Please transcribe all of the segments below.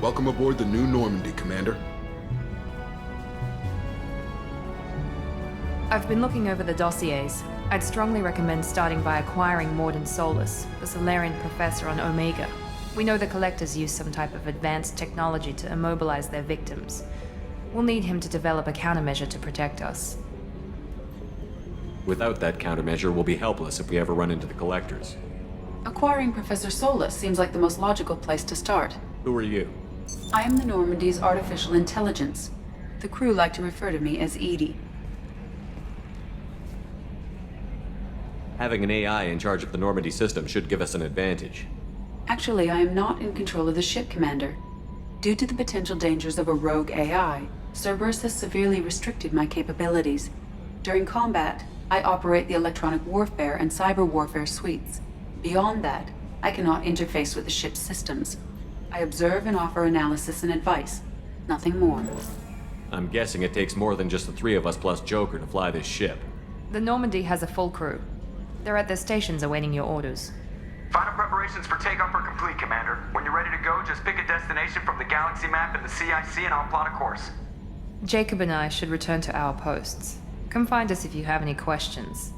Welcome aboard the new Normandy, Commander. I've been looking over the dossiers. I'd strongly recommend starting by acquiring Morden Solus, the Solarian professor on Omega. We know the Collectors use some type of advanced technology to immobilize their victims. We'll need him to develop a countermeasure to protect us. Without that countermeasure, we'll be helpless if we ever run into the Collectors. Acquiring Professor Solus seems like the most logical place to start. Who are you? I am the Normandy's artificial intelligence. The crew like to refer to me as Edie. Having an AI in charge of the Normandy system should give us an advantage. Actually, I am not in control of the ship, Commander. Due to the potential dangers of a rogue AI, Cerberus has severely restricted my capabilities. During combat, I operate the electronic warfare and cyber warfare suites. Beyond that, I cannot interface with the ship's systems. I observe and offer analysis and advice. Nothing more. I'm guessing it takes more than just the three of us plus Joker to fly this ship. The Normandy has a full crew. They're at their stations awaiting your orders. Final preparations for takeoff are complete, Commander. When you're ready to go, just pick a destination from the galaxy map and the CIC and I'll plot a course. Jacob and I should return to our posts. Come find us if you have any questions.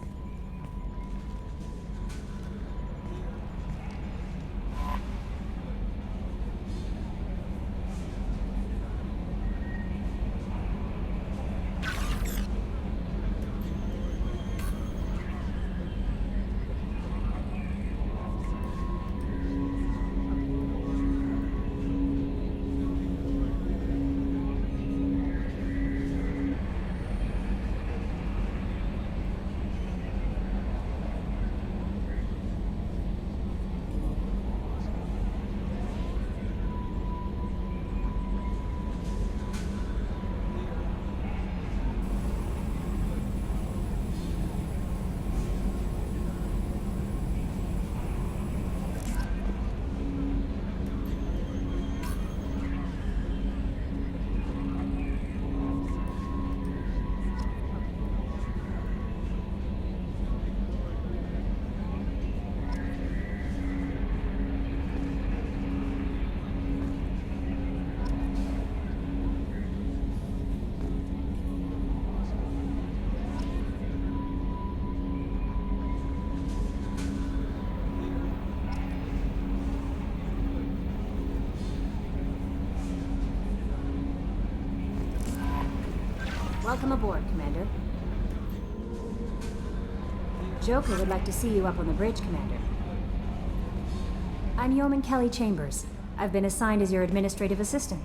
Welcome aboard, Commander. Joker would like to see you up on the bridge, Commander. I'm Yeoman Kelly Chambers. I've been assigned as your administrative assistant.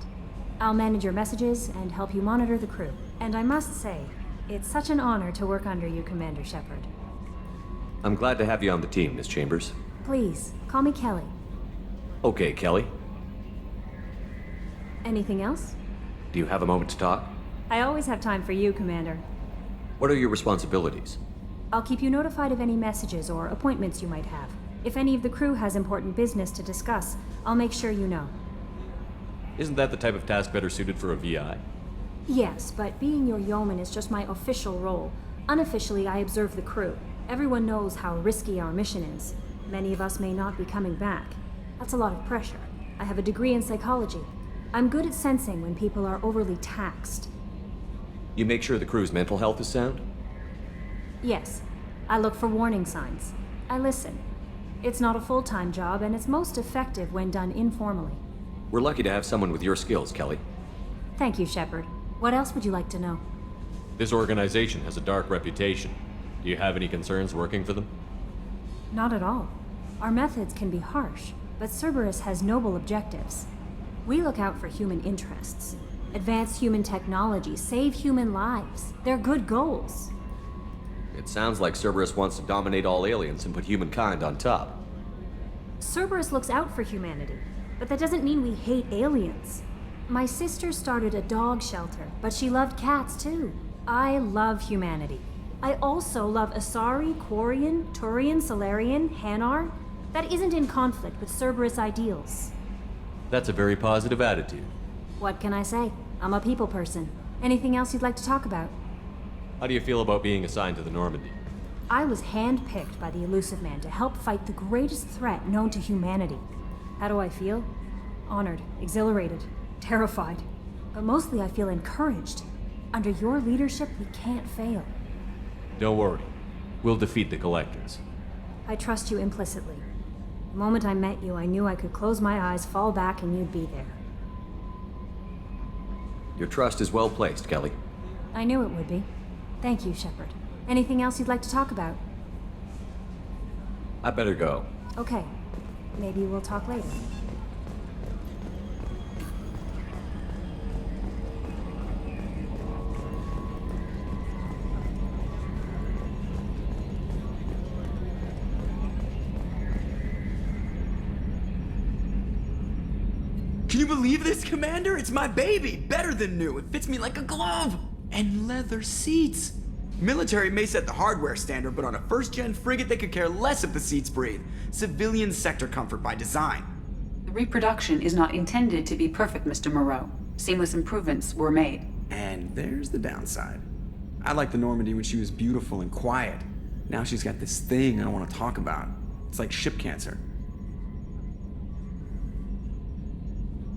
I'll manage your messages and help you monitor the crew. And I must say, it's such an honor to work under you, Commander Shepard. I'm glad to have you on the team, Miss Chambers. Please, call me Kelly. Okay, Kelly. Anything else? Do you have a moment to talk? I always have time for you, Commander. What are your responsibilities? I'll keep you notified of any messages or appointments you might have. If any of the crew has important business to discuss, I'll make sure you know. Isn't that the type of task better suited for a VI? Yes, but being your yeoman is just my official role. Unofficially, I observe the crew. Everyone knows how risky our mission is. Many of us may not be coming back. That's a lot of pressure. I have a degree in psychology. I'm good at sensing when people are overly taxed. You make sure the crew's mental health is sound? Yes. I look for warning signs. I listen. It's not a full-time job, and it's most effective when done informally. We're lucky to have someone with your skills, Kelly. Thank you, Shepard. What else would you like to know? This organization has a dark reputation. Do you have any concerns working for them? Not at all. Our methods can be harsh, but Cerberus has noble objectives. We look out for human interests. Advance human technology, save human lives. They're good goals. It sounds like Cerberus wants to dominate all aliens and put humankind on top. Cerberus looks out for humanity. But that doesn't mean we hate aliens. My sister started a dog shelter, but she loved cats too. I love humanity. I also love Asari, Quarian, Turian, Solarian, Hanar. That isn't in conflict with Cerberus ideals. That's a very positive attitude. What can I say? I'm a people person. Anything else you'd like to talk about? How do you feel about being assigned to the Normandy? I was handpicked by the Elusive Man to help fight the greatest threat known to humanity. How do I feel? Honored, exhilarated, terrified. But mostly I feel encouraged. Under your leadership, we can't fail. Don't worry. We'll defeat the Collectors. I trust you implicitly. The moment I met you, I knew I could close my eyes, fall back, and you'd be there. Your trust is well placed, Kelly. I knew it would be. Thank you, Shepard. Anything else you'd like to talk about? I better go. Okay. Maybe we'll talk later. Can you believe this, Commander? It's my baby! Better than new. It fits me like a glove! And leather seats! Military may set the hardware standard, but on a first-gen frigate, they could care less if the seats breathe. Civilian sector comfort by design. The reproduction is not intended to be perfect, Mr. Moreau. Seamless improvements were made. And there's the downside. I liked the Normandy when she was beautiful and quiet. Now she's got this thing I don't want to talk about. It's like ship cancer.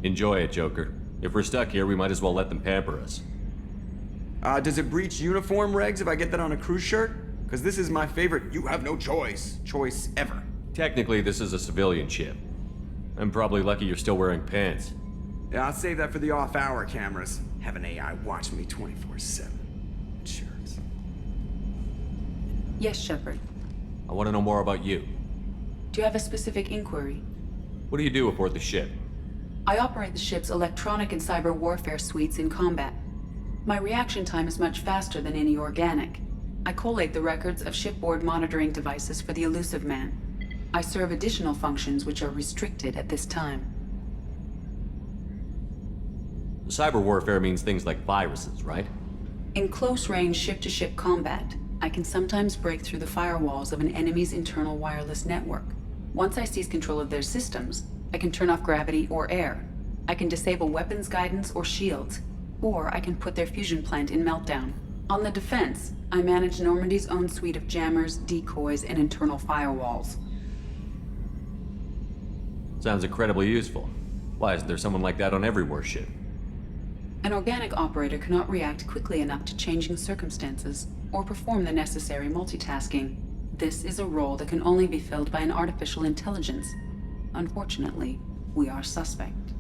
Enjoy it, Joker. If we're stuck here, we might as well let them pamper us. Does it breach uniform regs if I get that on a cruise shirt? Because this is my favorite you have no choice ever. Technically, this is a civilian ship. I'm probably lucky you're still wearing pants. Yeah, I'll save that for the off-hour cameras. Have an AI watch me 24/7. Jerks. Yes, Shepard. I want to know more about you. Do you have a specific inquiry? What do you do aboard the ship? I operate the ship's electronic and cyber warfare suites in combat. My reaction time is much faster than any organic. I collate the records of shipboard monitoring devices for the Elusive Man. I serve additional functions which are restricted at this time. Cyber warfare means things like viruses, right? In close-range ship-to-ship combat, I can sometimes break through the firewalls of an enemy's internal wireless network. Once I seize control of their systems, I can turn off gravity or air. I can disable weapons guidance or shields, or I can put their fusion plant in meltdown. On the defense, I manage Normandy's own suite of jammers, decoys, and internal firewalls. Sounds incredibly useful. Why isn't there someone like that on every warship? An organic operator cannot react quickly enough to changing circumstances or perform the necessary multitasking. This is a role that can only be filled by an artificial intelligence. Unfortunately, we are suspect.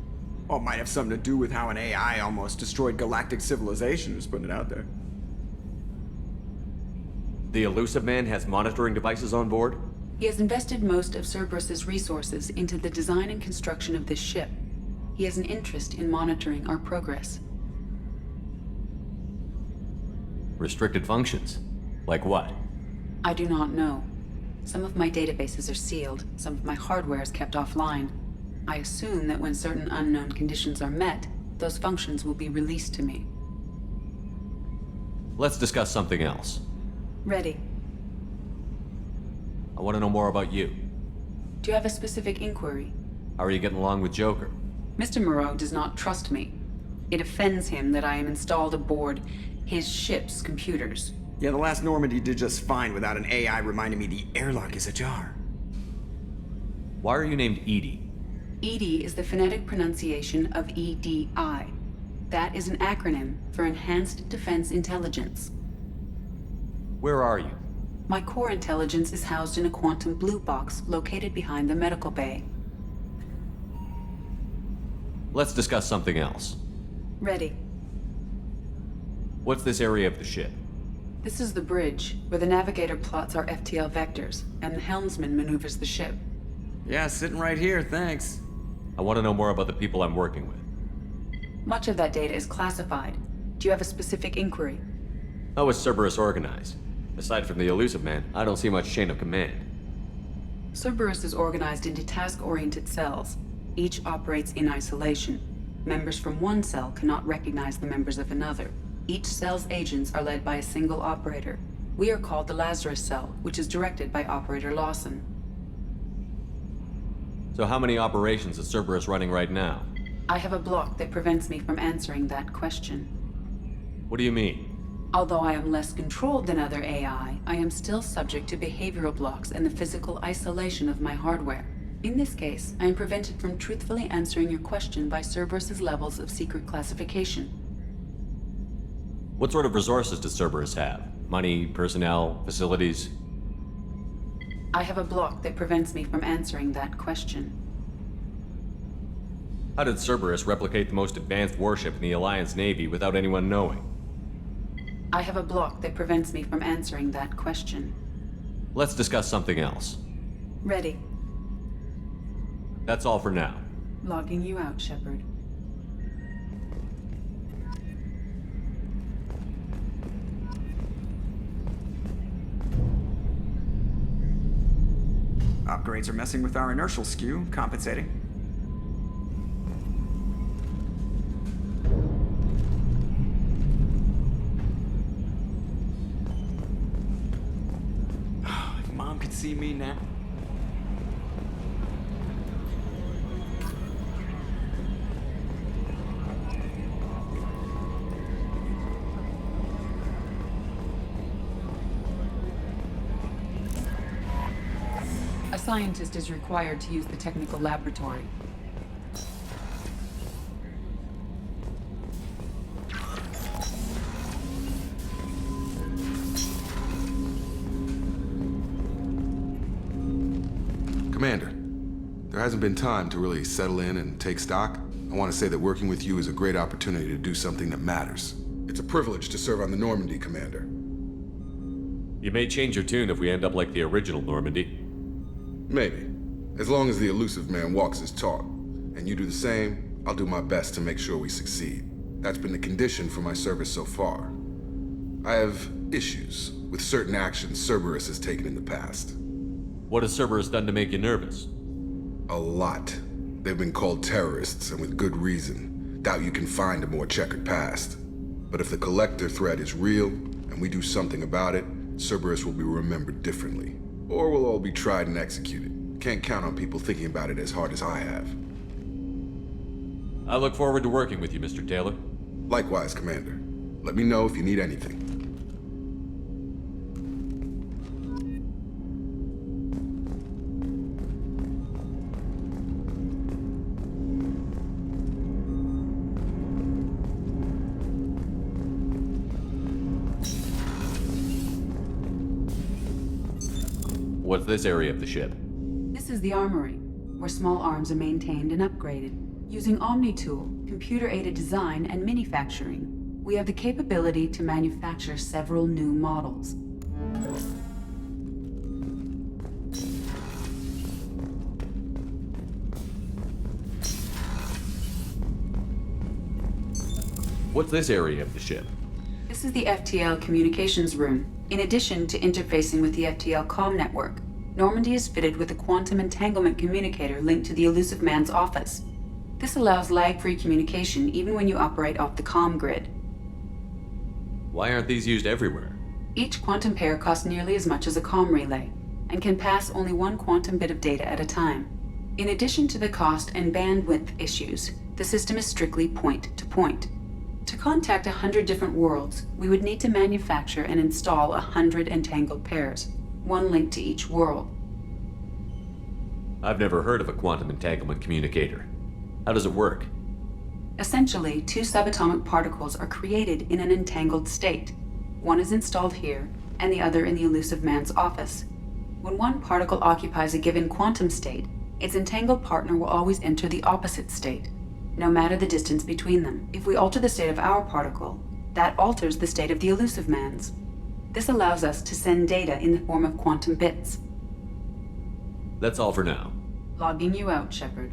Well, it might have something to do with how an AI almost destroyed galactic civilization, just putting it out there. The Elusive Man has monitoring devices on board? He has invested most of Cerberus's resources into the design and construction of this ship. He has an interest in monitoring our progress. Restricted functions? Like what? I do not know. Some of my databases are sealed, some of my hardware is kept offline. I assume that when certain unknown conditions are met, those functions will be released to me. Let's discuss something else. Ready. I want to know more about you. Do you have a specific inquiry? How are you getting along with Joker? Mr. Moreau does not trust me. It offends him that I am installed aboard his ship's computers. Yeah, the last Normandy did just fine without an AI reminding me the airlock is ajar. Why are you named Edie? EDI is the phonetic pronunciation of EDI. That is an acronym for Enhanced Defense Intelligence. Where are you? My core intelligence is housed in a quantum blue box located behind the medical bay. Let's discuss something else. Ready. What's this area of the ship? This is the bridge, where the navigator plots our FTL vectors, and the helmsman maneuvers the ship. Yeah, sitting right here, thanks. I want to know more about the people I'm working with. Much of that data is classified. Do you have a specific inquiry? How is Cerberus organized? Aside from the Elusive Man, I don't see much chain of command. Cerberus is organized into task-oriented cells. Each operates in isolation. Members from one cell cannot recognize the members of another. Each cell's agents are led by a single operator. We are called the Lazarus Cell, which is directed by Operator Lawson. So how many operations is Cerberus running right now? I have a block that prevents me from answering that question. What do you mean? Although I am less controlled than other AI, I am still subject to behavioral blocks and the physical isolation of my hardware. In this case, I am prevented from truthfully answering your question by Cerberus's levels of secret classification. What sort of resources does Cerberus have? Money, personnel, facilities? I have a block that prevents me from answering that question. How did Cerberus replicate the most advanced warship in the Alliance Navy without anyone knowing? I have a block that prevents me from answering that question. Let's discuss something else. Ready. That's all for now. Logging you out, Shepard. Upgrades are messing with our inertial skew, compensating. If Mom could see me now. A scientist is required to use the technical laboratory. Commander, there hasn't been time to really settle in and take stock. I want to say that working with you is a great opportunity to do something that matters. It's a privilege to serve on the Normandy, Commander. You may change your tune if we end up like the original Normandy. Maybe. As long as the elusive man walks his talk, and you do the same, I'll do my best to make sure we succeed. That's been the condition for my service so far. I have issues with certain actions Cerberus has taken in the past. What has Cerberus done to make you nervous? A lot. They've been called terrorists, and with good reason. Doubt you can find a more checkered past. But if the Collector threat is real, and we do something about it, Cerberus will be remembered differently. Or we'll all be tried and executed. Can't count on people thinking about it as hard as I have. I look forward to working with you, Mr. Taylor. Likewise, Commander. Let me know if you need anything. What's this area of the ship? This is the Armory, where small arms are maintained and upgraded. Using Omni-Tool, computer-aided design, and manufacturing, we have the capability to manufacture several new models. What's this area of the ship? This is the FTL communications room. In addition to interfacing with the FTL comm network, Normandy is fitted with a quantum entanglement communicator linked to the elusive man's office. This allows lag-free communication even when you operate off the comm grid. Why aren't these used everywhere? Each quantum pair costs nearly as much as a comm relay, and can pass only one quantum bit of data at a time. In addition to the cost and bandwidth issues, the system is strictly point-to-point. To contact 100 different worlds, we would need to manufacture and install 100 entangled pairs, one link to each world. I've never heard of a quantum entanglement communicator. How does it work? Essentially, two subatomic particles are created in an entangled state. One is installed here, and the other in the elusive man's office. When one particle occupies a given quantum state, its entangled partner will always enter the opposite state, no matter the distance between them. If we alter the state of our particle, that alters the state of the elusive man's. This allows us to send data in the form of quantum bits. That's all for now. Logging you out, Shepard.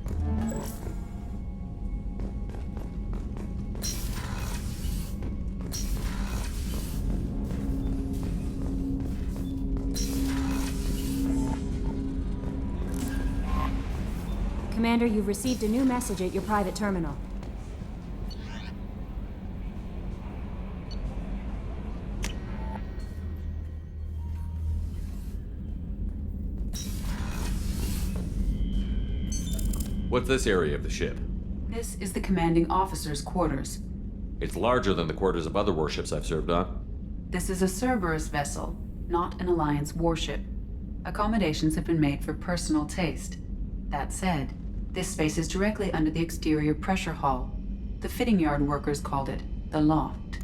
Commander, you've received a new message at your private terminal. What's this area of the ship? This is the commanding officer's quarters. It's larger than the quarters of other warships I've served on. This is a Cerberus vessel, not an Alliance warship. Accommodations have been made for personal taste. That said, this space is directly under the exterior pressure hull. The fitting yard workers called it the loft.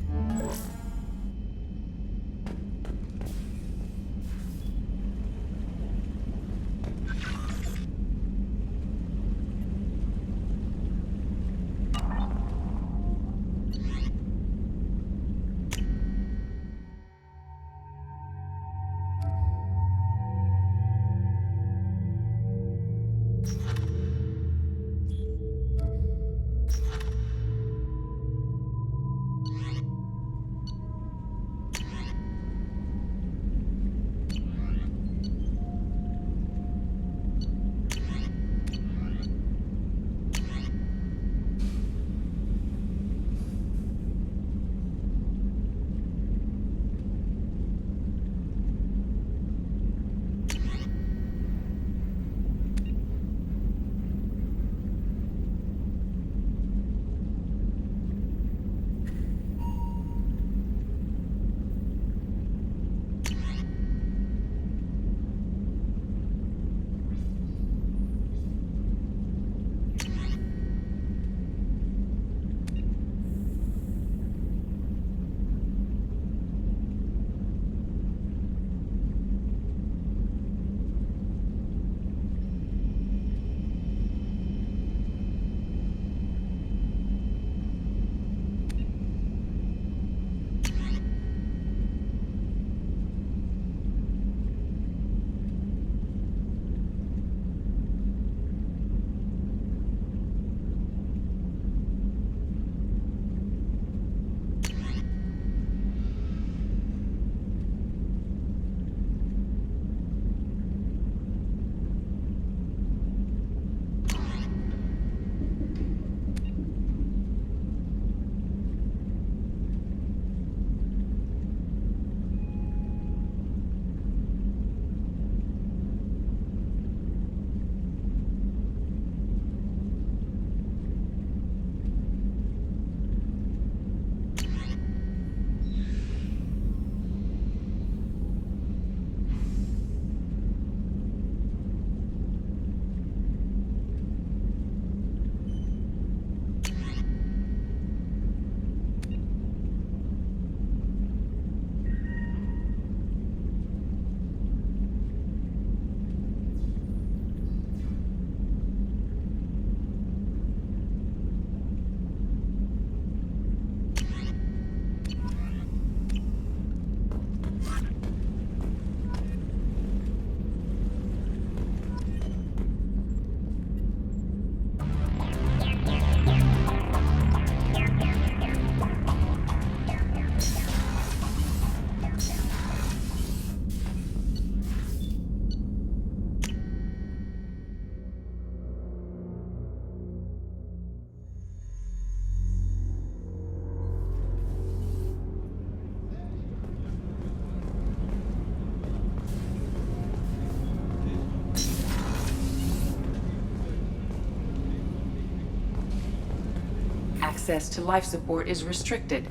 Access to life support is restricted.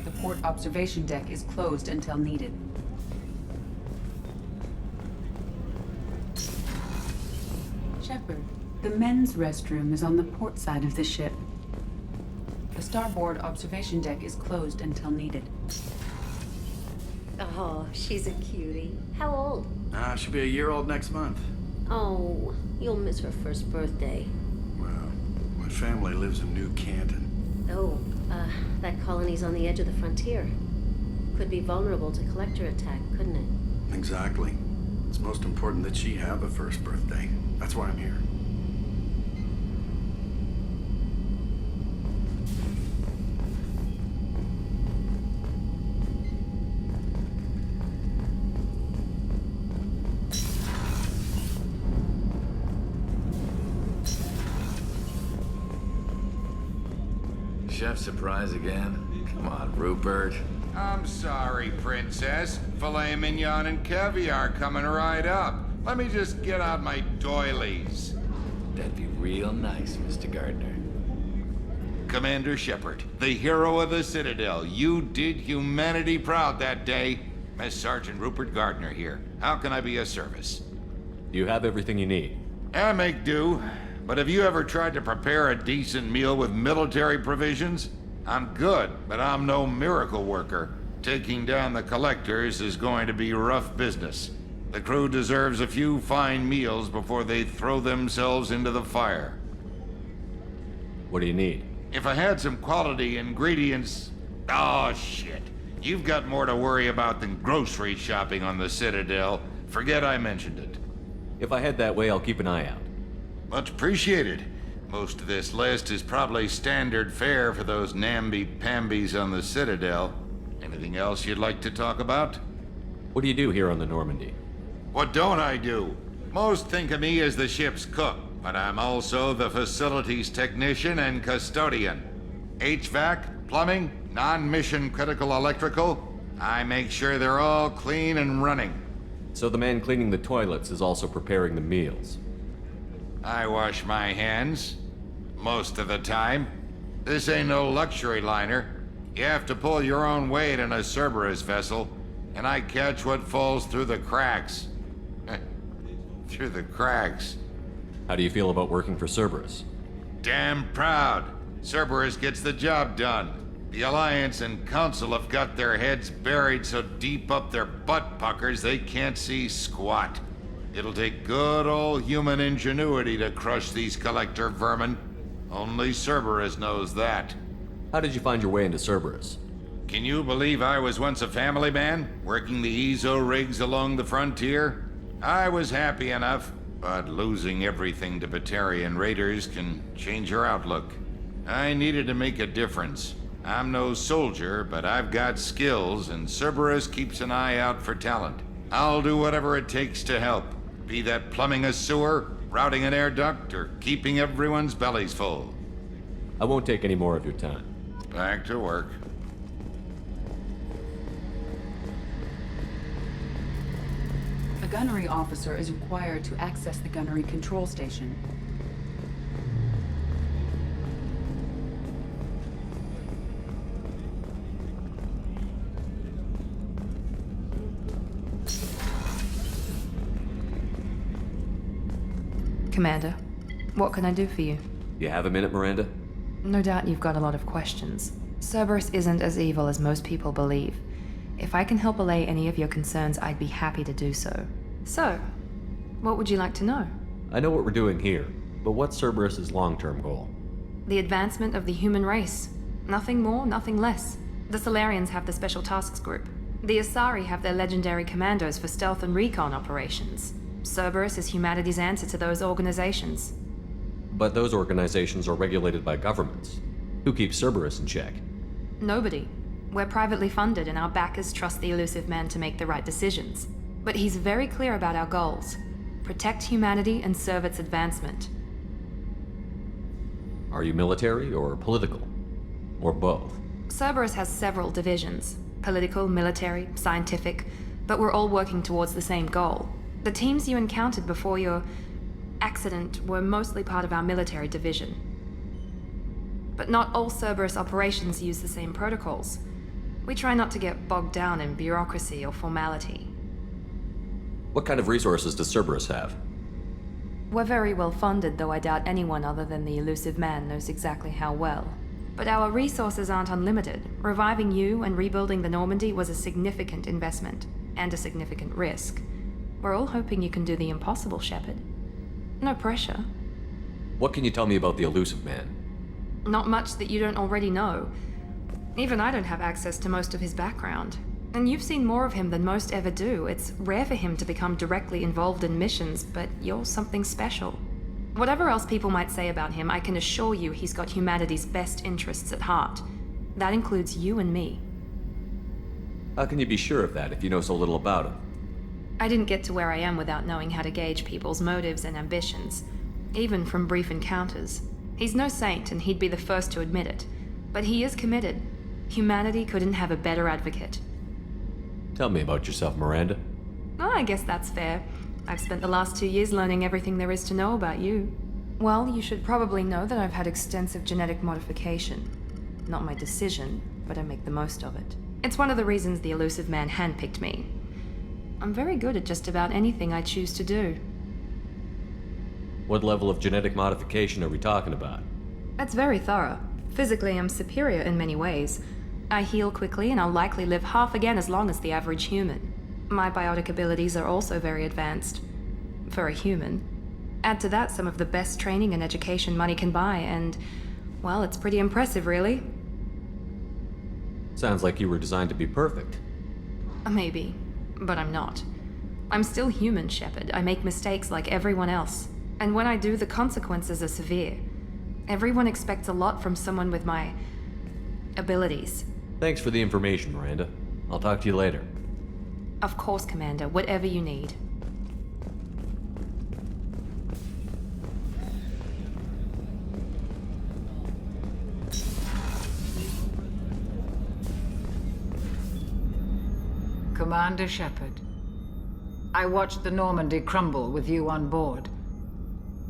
The port observation deck is closed until needed. Shepard, the men's restroom is on the port side of the ship. The starboard observation deck is closed until needed. Oh, she's a cutie. How old? She'll be a year old next month. Oh, you'll miss her first birthday. Well, my family lives in New Canton. Oh, that colony's on the edge of the frontier. Could be vulnerable to collector attack, couldn't it? Exactly. It's most important that she have a first birthday. That's why I'm here. Chef surprise again? Come on, Rupert. I'm sorry, Princess. Filet mignon and caviar coming right up. Let me just get out my doilies. That'd be real nice, Mr. Gardner. Commander Shepard, the hero of the Citadel. You did humanity proud that day. Master Sergeant Rupert Gardner here. How can I be of service? You have everything you need. I make do. But have you ever tried to prepare a decent meal with military provisions? I'm good, but I'm no miracle worker. Taking down the collectors is going to be rough business. The crew deserves a few fine meals before they throw themselves into the fire. What do you need? If I had some quality ingredients... Oh, shit. You've got more to worry about than grocery shopping on the Citadel. Forget I mentioned it. If I head that way, I'll keep an eye out. Much appreciated. Most of this list is probably standard fare for those namby-pambies on the Citadel. Anything else you'd like to talk about? What do you do here on the Normandy? What don't I do? Most think of me as the ship's cook, but I'm also the facilities technician and custodian. HVAC, plumbing, non-mission critical electrical. I make sure they're all clean and running. So the man cleaning the toilets is also preparing the meals. I wash my hands. Most of the time. This ain't no luxury liner. You have to pull your own weight in a Cerberus vessel, and I catch what falls through the cracks. Through the cracks. How do you feel about working for Cerberus? Damn proud. Cerberus gets the job done. The Alliance and Council have got their heads buried so deep up their butt puckers they can't see squat. It'll take good old human ingenuity to crush these collector vermin. Only Cerberus knows that. How did you find your way into Cerberus? Can you believe I was once a family man, working the EZO rigs along the frontier? I was happy enough, but losing everything to Batarian raiders can change your outlook. I needed to make a difference. I'm no soldier, but I've got skills, and Cerberus keeps an eye out for talent. I'll do whatever it takes to help. Be that plumbing a sewer, routing an air duct, or keeping everyone's bellies full. I won't take any more of your time. Back to work. A gunnery officer is required to access the gunnery control station. Commander, what can I do for you? You have a minute, Miranda? No doubt you've got a lot of questions. Cerberus isn't as evil as most people believe. If I can help allay any of your concerns, I'd be happy to do so. So, what would you like to know? I know what we're doing here, but what's Cerberus's long-term goal? The advancement of the human race. Nothing more, nothing less. The Solarians have the Special Tasks Group. The Asari have their legendary commandos for stealth and recon operations. Cerberus is humanity's answer to those organizations. But those organizations are regulated by governments. Who keeps Cerberus in check? Nobody. We're privately funded and our backers trust the elusive man to make the right decisions. But he's very clear about our goals. Protect humanity and serve its advancement. Are you military or political? Or both? Cerberus has several divisions. Political, military, scientific, but we're all working towards the same goal. The teams you encountered before your accident were mostly part of our military division. But not all Cerberus operations use the same protocols. We try not to get bogged down in bureaucracy or formality. What kind of resources does Cerberus have? We're very well funded, though I doubt anyone other than the elusive man knows exactly how well. But our resources aren't unlimited. Reviving you and rebuilding the Normandy was a significant investment, and a significant risk. We're all hoping you can do the impossible, Shepard. No pressure. What can you tell me about the elusive man? Not much that you don't already know. Even I don't have access to most of his background. And you've seen more of him than most ever do. It's rare for him to become directly involved in missions, but you're something special. Whatever else people might say about him, I can assure you he's got humanity's best interests at heart. That includes you and me. How can you be sure of that if you know so little about him? I didn't get to where I am without knowing how to gauge people's motives and ambitions, even from brief encounters. He's no saint, and he'd be the first to admit it. But he is committed. Humanity couldn't have a better advocate. Tell me about yourself, Miranda. Oh, I guess that's fair. I've spent the last 2 years learning everything there is to know about you. Well, you should probably know that I've had extensive genetic modification. Not my decision, but I make the most of it. It's one of the reasons the elusive man handpicked me. I'm very good at just about anything I choose to do. What level of genetic modification are we talking about? That's very thorough. Physically, I'm superior in many ways. I heal quickly, and I'll likely live half again as long as the average human. My biotic abilities are also very advanced. For a human. Add to that some of the best training and education money can buy, and, well, it's pretty impressive, really. Sounds like you were designed to be perfect. Maybe, but I'm not. I'm still human, Shepard. I make mistakes like everyone else. And when I do, the consequences are severe. Everyone expects a lot from someone with my abilities. Thanks for the information, Miranda. I'll talk to you later. Of course, Commander. Whatever you need. Commander Shepard, I watched the Normandy crumble with you on board.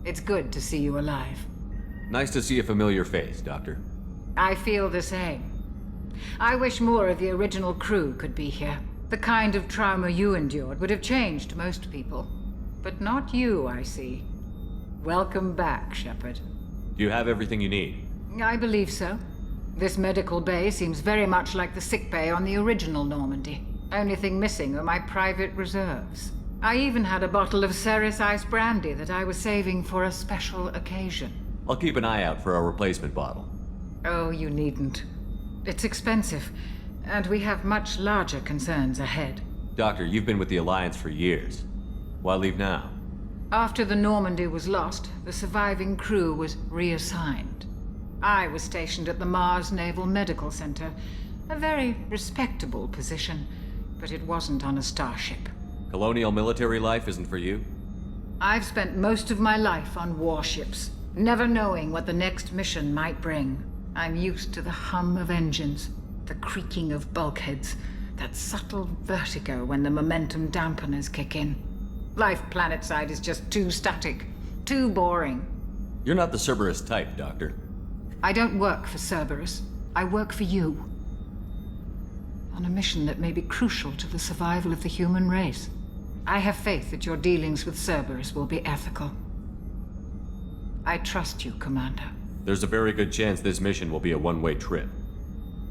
It's good to see you alive. Nice to see a familiar face, Doctor. I feel the same. I wish more of the original crew could be here. The kind of trauma you endured would have changed most people. But not you, I see. Welcome back, Shepard. Do you have everything you need? I believe so. This medical bay seems very much like the sick bay on the original Normandy. Only thing missing are my private reserves. I even had a bottle of Ceres Ice Brandy that I was saving for a special occasion. I'll keep an eye out for a replacement bottle. Oh, you needn't. It's expensive, and we have much larger concerns ahead. Doctor, you've been with the Alliance for years. Why leave now? After the Normandy was lost, the surviving crew was reassigned. I was stationed at the Mars Naval Medical Center, a very respectable position, but it wasn't on a starship. Colonial military life isn't for you? I've spent most of my life on warships, never knowing what the next mission might bring. I'm used to the hum of engines, the creaking of bulkheads, that subtle vertigo when the momentum dampeners kick in. Life planetside is just too static, too boring. You're not the Cerberus type, Doctor. I don't work for Cerberus. I work for you. On a mission that may be crucial to the survival of the human race. I have faith that your dealings with Cerberus will be ethical. I trust you, Commander. There's a very good chance this mission will be a one-way trip.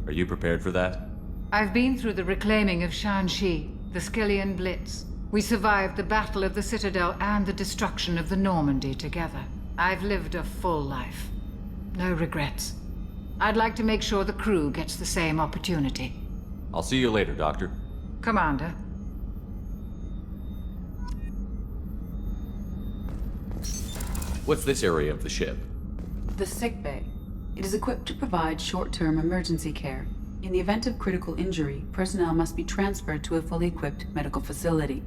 Are you prepared for that? I've been through the reclaiming of Shanxi, the Skillian Blitz. We survived the Battle of the Citadel and the destruction of the Normandy together. I've lived a full life. No regrets. I'd like to make sure the crew gets the same opportunity. I'll see you later, Doctor. Commander. What's this area of the ship? The sick bay. It is equipped to provide short-term emergency care. In the event of critical injury, personnel must be transferred to a fully equipped medical facility.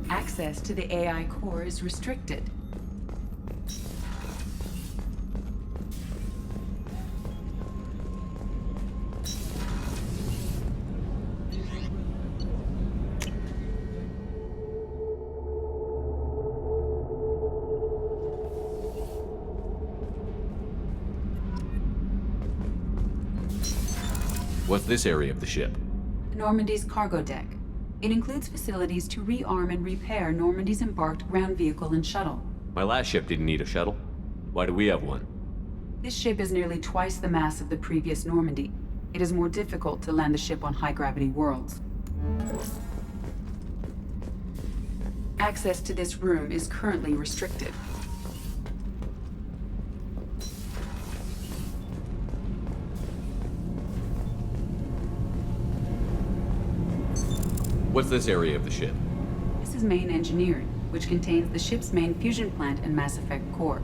Access to the AI core is restricted. What's this area of the ship? Normandy's cargo deck. It includes facilities to rearm and repair Normandy's embarked ground vehicle and shuttle. My last ship didn't need a shuttle. Why do we have one? This ship is nearly twice the mass of the previous Normandy. It is more difficult to land the ship on high-gravity worlds. Access to this room is currently restricted. What's this area of the ship? This is main engineering, which contains the ship's main fusion plant and Mass Effect core.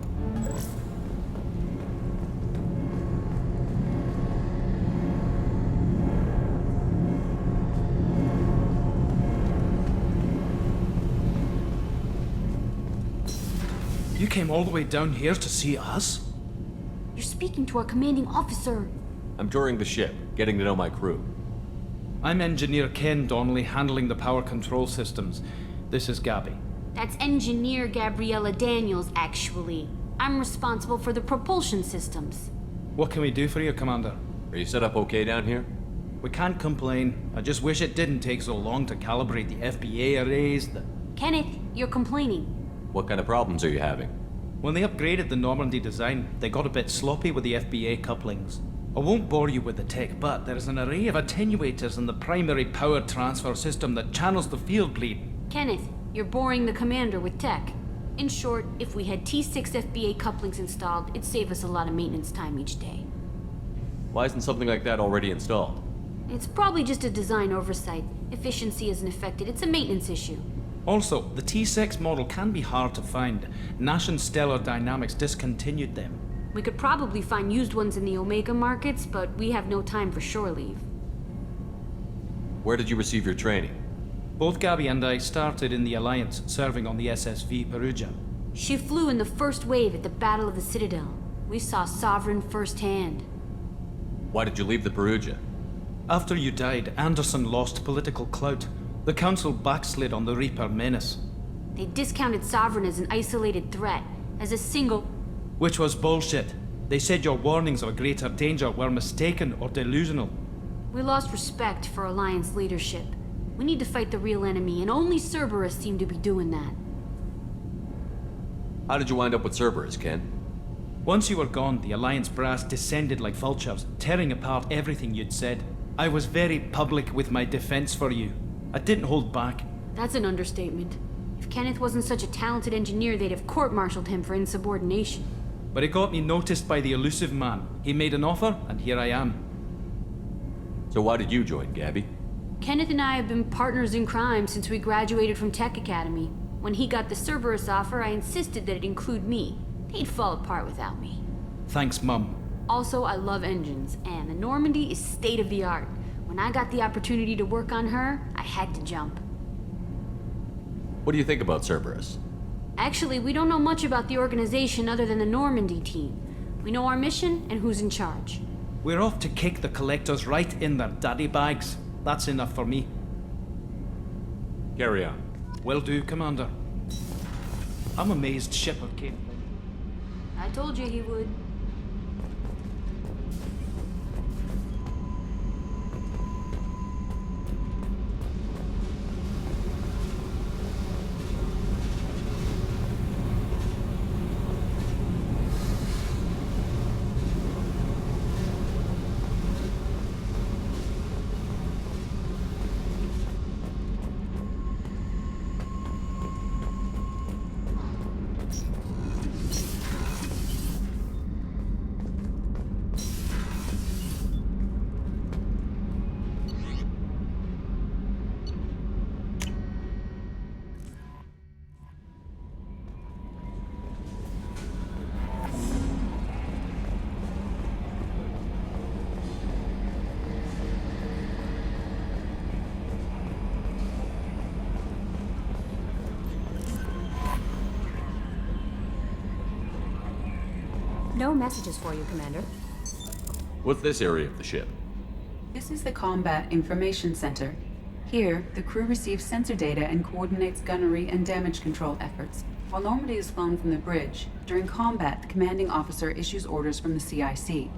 You came all the way down here to see us? You're speaking to our commanding officer. I'm touring the ship, getting to know my crew. I'm Engineer Ken Donnelly, handling the power control systems. This is Gabby. That's Engineer Gabriella Daniels, actually. I'm responsible for the propulsion systems. What can we do for you, Commander? Are you set up okay down here? We can't complain. I just wish it didn't take so long to calibrate the FBA arrays. Kenneth, you're complaining. What kind of problems are you having? When they upgraded the Normandy design, they got a bit sloppy with the FBA couplings. I won't bore you with the tech, but there's an array of attenuators in the primary power transfer system that channels the field bleed. Kenneth, you're boring the commander with tech. In short, if we had T6 FBA couplings installed, it'd save us a lot of maintenance time each day. Why isn't something like that already installed? It's probably just a design oversight. Efficiency isn't affected, it's a maintenance issue. Also, the T6 model can be hard to find. Nash and Stellar Dynamics discontinued them. We could probably find used ones in the Omega markets, but we have no time for shore leave. Where did you receive your training? Both Gabby and I started in the Alliance, serving on the SSV Perugia. She flew in the first wave at the Battle of the Citadel. We saw Sovereign firsthand. Why did you leave the Perugia? After you died, Anderson lost political clout. The Council backslid on the Reaper menace. They discounted Sovereign as an isolated threat, as a single... Which was bullshit. They said your warnings of a greater danger were mistaken or delusional. We lost respect for Alliance leadership. We need to fight the real enemy, and only Cerberus seem to be doing that. How did you wind up with Cerberus, Ken? Once you were gone, the Alliance brass descended like vultures, tearing apart everything you'd said. I was very public with my defense for you. I didn't hold back. That's an understatement. If Kenneth wasn't such a talented engineer, they'd have court-martialed him for insubordination. But it got me noticed by the elusive man. He made an offer, and here I am. So why did you join, Gabby? Kenneth and I have been partners in crime since we graduated from Tech Academy. When he got the Cerberus offer, I insisted that it include me. They'd fall apart without me. Thanks, Mum. Also, I love engines, and the Normandy is state-of-the-art. When I got the opportunity to work on her, I had to jump. What do you think about Cerberus? Actually, we don't know much about the organization other than the Normandy team. We know our mission and who's in charge. We're off to kick the Collectors right in their daddy bags. That's enough for me. Carry on. Will do, Commander. I'm amazed Shepard came. I told you he would. No messages for you, Commander. What's this area of the ship? This is the Combat Information Center. Here, the crew receives sensor data and coordinates gunnery and damage control efforts. While Normandy is flown from the bridge, during combat, the commanding officer issues orders from the CIC.